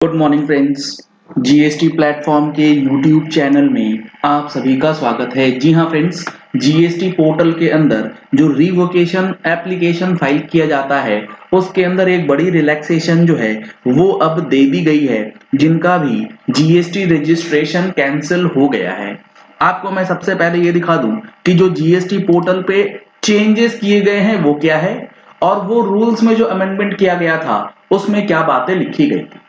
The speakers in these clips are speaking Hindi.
Good morning friends. GST platform के यूट्यूब चैनल में आप सभी का स्वागत है। जी हाँ फ्रेंड्स, जीएसटी पोर्टल के अंदर जो रिवोकेशन एप्लीकेशन फाइल किया जाता है उसके अंदर एक बड़ी रिलैक्सेशन जो है वो अब दे दी गई है, जिनका भी जीएसटी रजिस्ट्रेशन कैंसिल हो गया है। आपको मैं सबसे पहले ये दिखा दूं कि जो जीएसटी पोर्टल पे चेंजेस किए गए हैं वो क्या है और वो रूल्स में जो अमेंडमेंट किया गया था उसमें क्या बातें लिखी गई थी।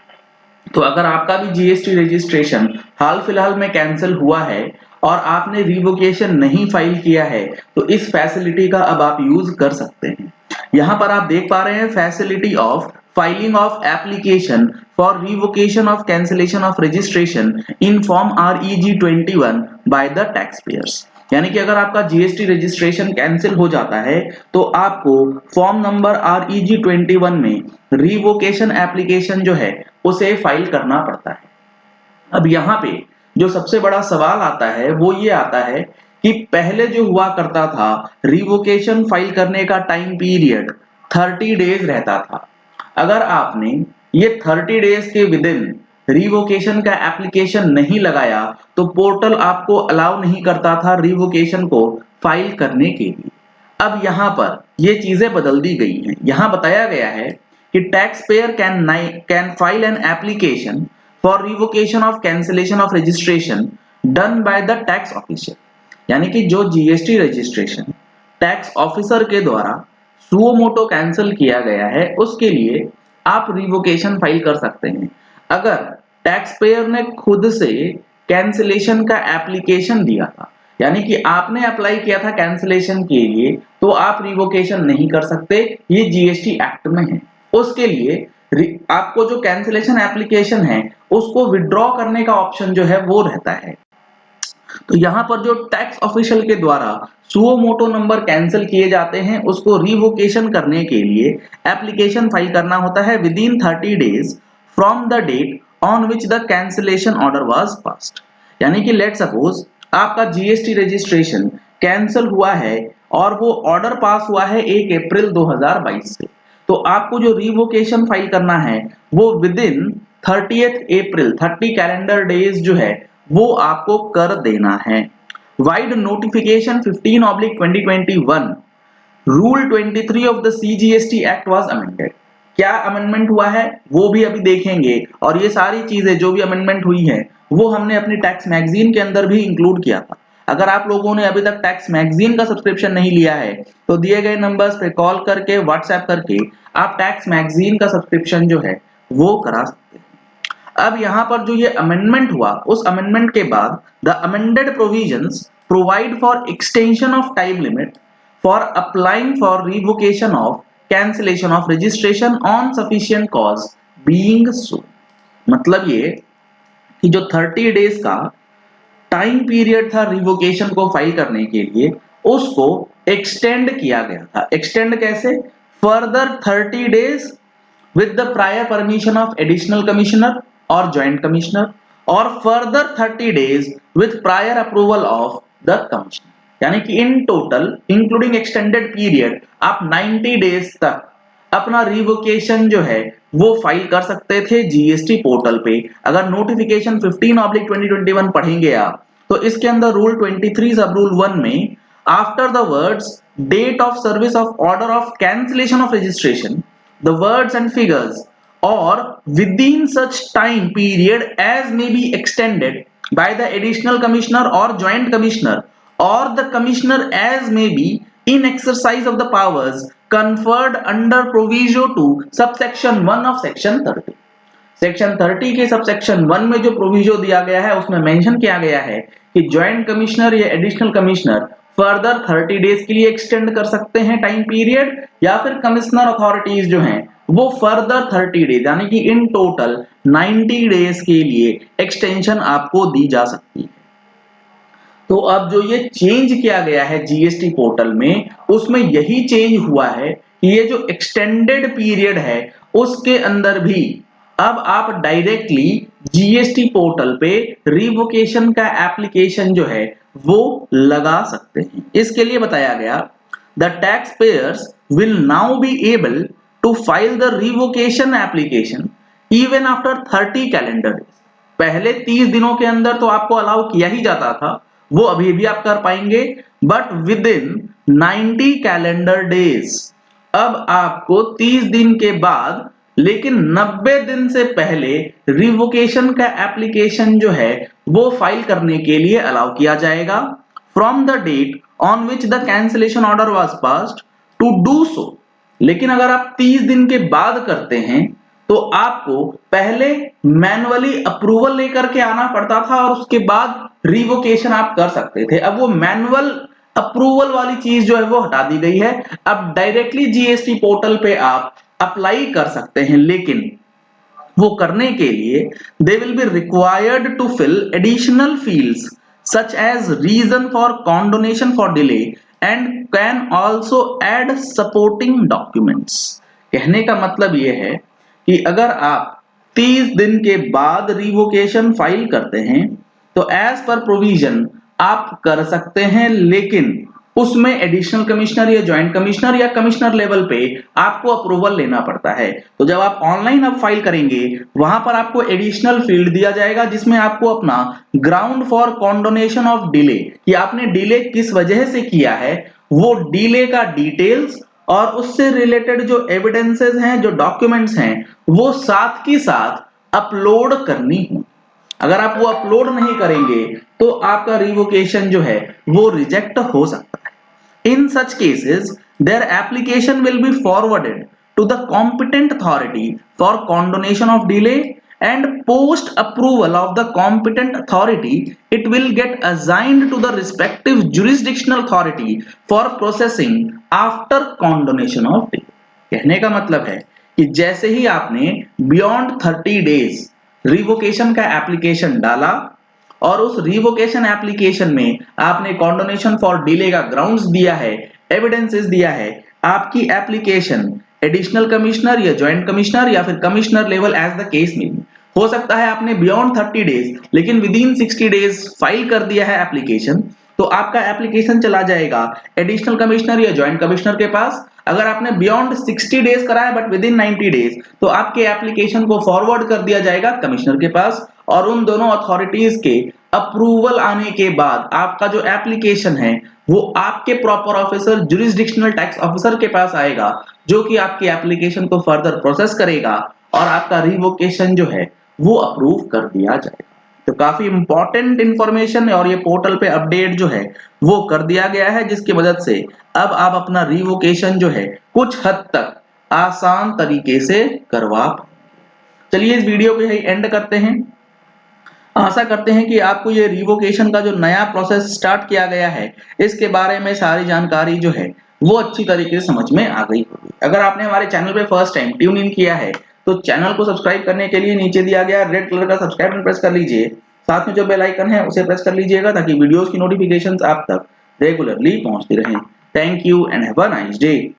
तो अगर आपका भी जीएसटी रजिस्ट्रेशन हाल फिलहाल में कैंसिल हुआ है और आपने रिवोकेशन नहीं फाइल किया है तो इस फैसिलिटी का अब आप यूज कर सकते हैं। यहां पर आप देख पा रहे हैं facility of filing of application for revocation of cancellation of registration in form REG 21 by the tax pairs. यानी कि अगर आपका जीएसटी रजिस्ट्रेशन कैंसिल हो जाता है तो आपको फॉर्म नंबर REG 21 में रिवोकेशन एप्लीकेशन जो है उसे फाइल करना पड़ता है। अब यहाँ पे जो सबसे बड़ा सवाल आता है वो ये आता है कि पहले जो हुआ करता था रिवोकेशन फाइल करने का टाइम पीरियड 30 डेज रहता था। अगर आपने ये 30 डेज के विद इन रिवोकेशन का एप्लीकेशन नहीं लगाया तो पोर्टल आपको अलाउ नहीं करता था रिवोकेशन को फाइल करने के लिए। अब यहाँ पर ये चीजें बदल दी गई हैं। यहाँ बताया गया है कि tax payer can file an application for revocation of cancellation of registration done by the tax officer. यानी कि जो जीएसटी रजिस्ट्रेशन टैक्स ऑफिसर के द्वारा सुओ मोटो कैंसिल किया गया है उसके लिए आप रिवोकेशन फाइल कर सकते हैं। अगर टैक्स पेयर ने खुद से कैंसिलेशन का एप्लीकेशन दिया था, यानी कि आपने अप्लाई किया था कैंसिलेशन के लिए, तो आप रिवोकेशन नहीं कर सकते, ये जीएसटी एक्ट में है। उसके लिए आपको जो कैंसिलेशन एप्लीकेशन है उसको विड्रॉ करने का ऑप्शन जो है वो रहता है। तो यहाँ पर जो टैक्स ऑफिशियल के द्वारा सुओ मोटो नंबर कैंसिल किए जाते हैं उसको रिवोकेशन करने के लिए एप्लीकेशन फाइल करना होता है with in 30 days from the date on which the cancellation order was passed. यानी कि लेट सपोज आपका जीएसटी रजिस्ट्रेशन कैंसिल हुआ है और वो ऑर्डर पास हुआ है 1 अप्रैल 2022 से, तो आपको जो रिवोकेशन फाइल करना है वो with in 30th April 30 calendar days जो है वो आपको कर देना है। Wide notification 15/2021 rule 23 of the CGST act was amended. क्या अमेंडमेंट हुआ है वो भी अभी देखेंगे, और ये सारी चीजें जो भी अमेंडमेंट हुई है वो हमने अपनी टैक्स मैगजीन के अंदर भी इंक्लूड किया था। अगर आप लोगों ने अभी तक टैक्स मैगजीन का सब्सक्रिप्शन नहीं लिया है तो दिए गए नंबर्स पे कॉल करके व्हाट्सएप करके आप टैक्स मैगजीन का सब्सक्रिप्शन जो है वो करा सकते हैं। अब यहाँ पर जो ये अमेंडमेंट हुआ उस अमेंडमेंट के बाद the amended provisions provide for extension of time limit for applying for revocation of cancellation of registration on sufficient cause being so. मतलब ये कि जो 30 डेज का टाइम पीरियड था रिवोकेशन को फाइल करने के लिए उसको एक्सटेंड किया गया था। एक्सटेंड कैसे? Further 30 days with the prior permission of additional commissioner or joint commissioner or further 30 days with prior approval of the commissioner। यानी कि in total including extended period आप 90 डेज तक अपना रिवोकेशन जो है वो फाइल कर सकते थे जीएसटी पोर्टल पे। अगर नोटिफिकेशन 15/2021 पढ़ेंगे आप तो इसके अंदर रूल 23 सब रूल 1 में after the words date of service of order of cancellation of registration the words and figures or within such time period as may be extended by the additional commissioner or joint commissioner or the commissioner as may be in exercise of the powers conferred under proviso 2 subsection 1 of section 30। Section 30 के सबसेक्शन 1 में जो प्रोविजो दिया गया है उसमें मेंशन किया गया है कि ज्वाइंट कमिश्नर या एडिशनल कमिश्नर फर्दर 30 डेज के लिए एक्सटेंड कर सकते हैं टाइम पीरियड, या फिर कमिश्नर अथॉरिटीज जो हैं वो फर्दर 30 डेज यानी कि इन टोटल 90 डेज के लिए एक्सटेंशन आपको दी जा सकती है। तो अब जो ये चेंज किया गया है जीएसटी पोर्टल में उसमें यही चेंज हुआ है कि ये जो एक्सटेंडेड पीरियड है उसके अंदर भी अब आप डायरेक्टली जीएसटी पोर्टल पे रिवोकेशन का एप्लीकेशन जो है वो लगा सकते हैं। इसके लिए बताया गया the tax payers will now be able to file the revocation application even after 30 calendar days. पहले 30 दिनों के अंदर तो आपको अलाउ किया ही जाता था, वो अभी भी आप कर पाएंगे, but with in 90 calendar days अब आपको 30 दिन के बाद लेकिन 90 दिन से पहले रिवोकेशन का एप्लीकेशन जो है वो फाइल करने के लिए अलाउ किया जाएगा from the date on which the cancellation order was passed to do so. लेकिन अगर आप 30 दिन के बाद करते हैं तो आपको पहले मैनुअली अप्रूवल लेकर के आना पड़ता था और उसके बाद रिवोकेशन आप कर सकते थे। अब वो मैनुअल अप्रूवल वाली चीज जो है वो हटा दी गई है, अब डायरेक्टली जीएसटी पोर्टल पे आप अप्लाई कर सकते हैं। लेकिन वो करने के लिए they will be required to fill additional fields such as reason for condonation for delay and can also add supporting documents. कहने का मतलब यह है कि अगर आप 30 दिन के बाद रिवोकेशन फाइल करते हैं तो एज पर प्रोविजन आप कर सकते हैं, लेकिन उसमें एडिशनल कमिश्नर या ज्वाइंट कमिश्नर या कमिश्नर लेवल पे आपको अप्रूवल लेना पड़ता है। तो जब आप ऑनलाइन अब फाइल करेंगे वहां पर आपको एडिशनल फील्ड दिया जाएगा जिसमें आपको अपना ग्राउंड फॉर कॉन्डोनेशन ऑफ डिले, कि आपने डिले किस वजह से किया है, वो डिले का डिटेल्स और उससे रिलेटेड जो एविडेंसेस हैं, जो डॉक्यूमेंट्स हैं, वो साथ के साथ अपलोड करनी हो। अगर आप वो अपलोड नहीं करेंगे तो आपका रिवोकेशन जो है वो रिजेक्ट हो सकता है। In such cases, their application will be forwarded to the competent authority for condonation of delay, and post approval of the competent authority, it will get assigned to the respective jurisdictional authority for processing after condonation of delay। कहने का मतलब है कि जैसे ही आपने बियॉन्ड 30 डेज रिवोकेशन का एप्लीकेशन डाला और उस रिवोकेशन एप्लीकेशन में आपने कॉन्डोनेशन फॉर डिले का ग्राउंड्स दिया है, एविडेंसेस दिया है, आपकी एप्लीकेशन एडिशनल कमिश्नर या ज्वाइंट कमिश्नर या फिर commissioner level as the case में हो सकता है आपने बियॉन्ड 30 डेज लेकिन विद इन 60 डेज फाइल कर दिया है एप्लीकेशन, तो आपका एप्लीकेशन चला जाएगा एडिशनल कमिश्नर या ज्वाइंट कमिश्नर के पास। अगर आपने बियॉन्ड 60 डेज करा है बट विद इन 90 डेज तो आपके एप्लीकेशन को फॉरवर्ड कर दिया जाएगा कमिश्नर के पास, और उन दोनों अथॉरिटीज के अप्रूवल आने के बाद आपका जो एप्लीकेशन है वो आपके proper officer jurisdictional tax officer के पास आएगा, जो कि आपकी एप्लीकेशन को फर्दर प्रोसेस करेगा और आपका रिवोकेशन जो है वो अप्रूव कर दिया जाएगा। तो काफी इंपॉर्टेंट इंफॉर्मेशन है और ये पोर्टल पे अपडेट जो है वो कर दिया गया है, जिसकी मदद से अब आप अपना रिवोकेशन जो है कुछ हद तक आसान तरीके से करवा पाएंगे। चलिए इस वीडियो को यही एंड करते हैं। आशा करते हैं कि आपको ये रिवोकेशन का जो नया प्रोसेस स्टार्ट किया गया है इसके बारे में सारी जानकारी जो है वो अच्छी तरीके से समझ में आ गई होगी। अगर आपने हमारे चैनल पे फर्स्ट टाइम ट्यून इन किया है तो चैनल को सब्सक्राइब करने के लिए नीचे दिया गया रेड कलर का सब्सक्राइब बटन प्रेस कर लीजिए, साथ में जो बेल आइकन है उसे प्रेस कर लीजिएगा ताकि वीडियोस की नोटिफिकेशंस आप तक रेगुलरली पहुंचती रहें। Thank you and have a nice day.